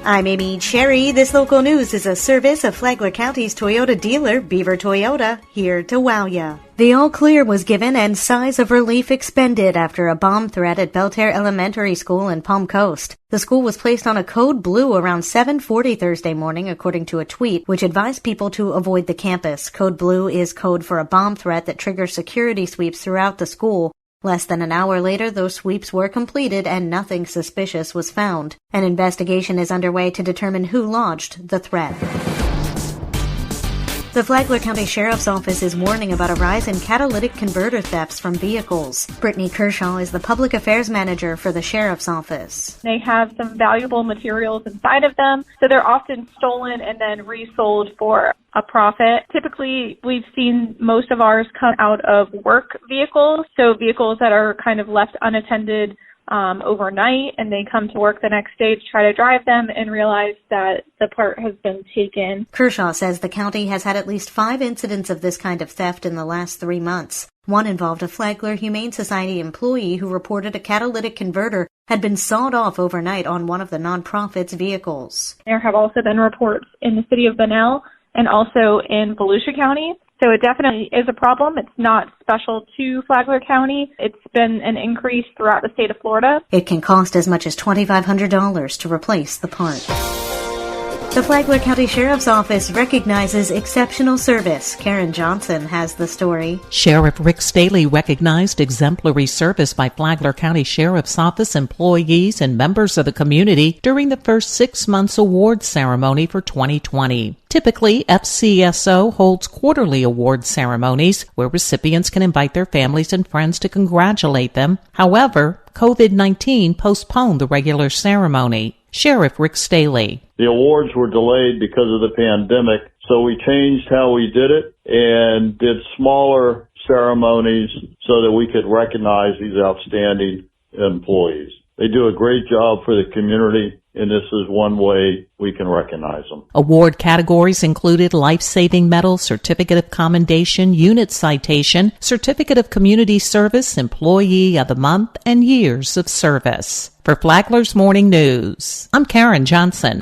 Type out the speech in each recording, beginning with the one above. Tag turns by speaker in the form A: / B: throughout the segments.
A: I'm Amy Cherry. This local news is a service of Flagler County's Toyota dealer, Beaver Toyota, here to wow ya. The all clear was given and sighs of relief expended after a bomb threat at Belterre Elementary School in Palm Coast. The school was placed on a code blue around 7:40 Thursday morning, according to a tweet, which advised people to avoid the campus. Code blue is code for a bomb threat that triggers security sweeps throughout the school. Less than an hour later, those sweeps were completed and nothing suspicious was found. An investigation is underway to determine who launched the threat. The Flagler County Sheriff's Office is warning about a rise in catalytic converter thefts from vehicles. Brittany Kershaw is the Public Affairs Manager for the Sheriff's Office.
B: They have some valuable materials inside of them, so they're often stolen and then resold for a profit. Typically, we've seen most of ours come out of work vehicles, so vehicles that are kind of left unattended overnight, and they come to work the next day to try to drive them and realize that the part has been taken.
A: Kershaw says the county has had at least 5 incidents of this kind of theft in the last 3 months. One involved a Flagler Humane Society employee who reported a catalytic converter had been sawed off overnight on one of the nonprofit's vehicles.
B: There have also been reports in the city of Bunnell and also in Volusia County. So it definitely is a problem. It's not special to Flagler County. It's been an increase throughout the state of Florida.
A: It can cost as much as $2,500 to replace the part. The Flagler County Sheriff's Office recognizes exceptional service. Karen Johnson has the story.
C: Sheriff Rick Staley recognized exemplary service by Flagler County Sheriff's Office employees and members of the community during the first 6 months award ceremony for 2020. Typically, FCSO holds quarterly award ceremonies where recipients can invite their families and friends to congratulate them. However, COVID-19 postponed the regular ceremony. Sheriff Rick Staley.
D: The awards were delayed because of the pandemic, so we changed how we did it and did smaller ceremonies so that we could recognize these outstanding employees. They do a great job for the community, and this is one way we can recognize them.
C: Award categories included Life-Saving Medal, Certificate of Commendation, Unit Citation, Certificate of Community Service, Employee of the Month, and Years of Service. For Flagler's Morning News, I'm Karen Johnson.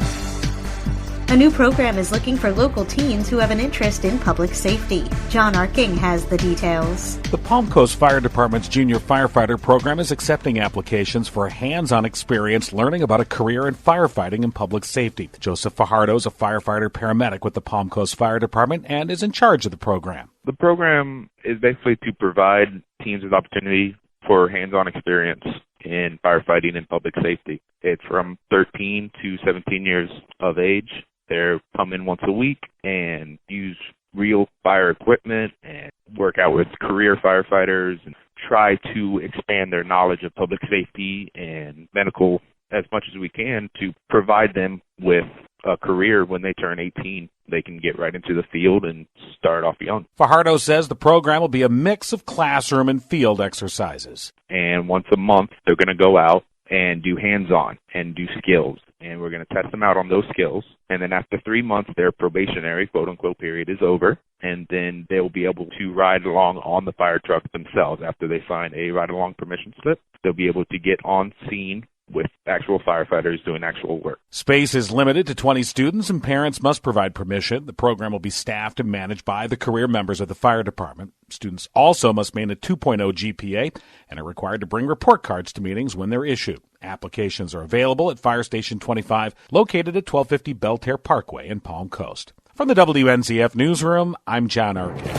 A: A new program is looking for local teens who have an interest in public safety. John Arking has the details.
E: The Palm Coast Fire Department's Junior Firefighter program is accepting applications for hands-on experience learning about a career in firefighting and public safety. Joseph Fajardo is a firefighter paramedic with the Palm Coast Fire Department and is in charge of the program.
F: The program is basically to provide teens with opportunity for hands-on experience in firefighting and public safety. It's from 13 to 17 years of age. They come in once a week and use real fire equipment and work out with career firefighters and try to expand their knowledge of public safety and medical as much as we can to provide them with a career when they turn 18. They can get right into the field and start off young.
E: Fajardo says the program will be a mix of classroom and field exercises.
F: And once a month, they're going to go out and do hands-on and do skills. And we're going to test them out on those skills. And then after 3 months, their probationary, quote-unquote, period is over. And then they'll be able to ride along on the fire truck themselves. After they sign a ride-along permission slip, they'll be able to get on scene with actual firefighters doing actual work.
E: Space is limited to 20 students, and parents must provide permission. The program will be staffed and managed by the career members of the fire department. Students also must maintain a 2.0 GPA and are required to bring report cards to meetings when they're issued. Applications are available at Fire Station 25, located at 1250 Belterre Parkway in Palm Coast. From the WNZF Newsroom, I'm John Arkin.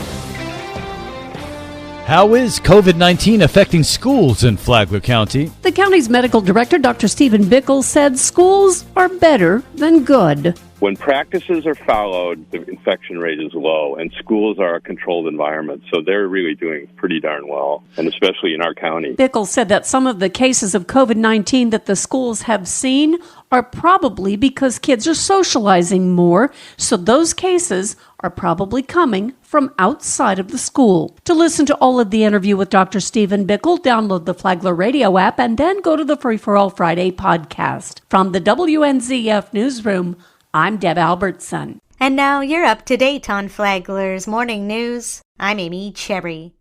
G: How is COVID-19 affecting schools in Flagler County?
H: The county's medical director, Dr. Stephen Bickle, said schools are better than good.
I: When practices are followed, the infection rate is low, and schools are a controlled environment, so they're really doing pretty darn well, and especially in our county.
H: Bickle said that some of the cases of COVID-19 that the schools have seen are probably because kids are socializing more, so those cases are probably coming from outside of the school. To listen to all of the interview with Dr. Stephen Bickle, download the Flagler Radio app and then go to the Free for All Friday podcast. From the WNZF Newsroom, I'm Deb Albertson.
A: And now you're up to date on Flagler's Morning News. I'm Amy Cherry.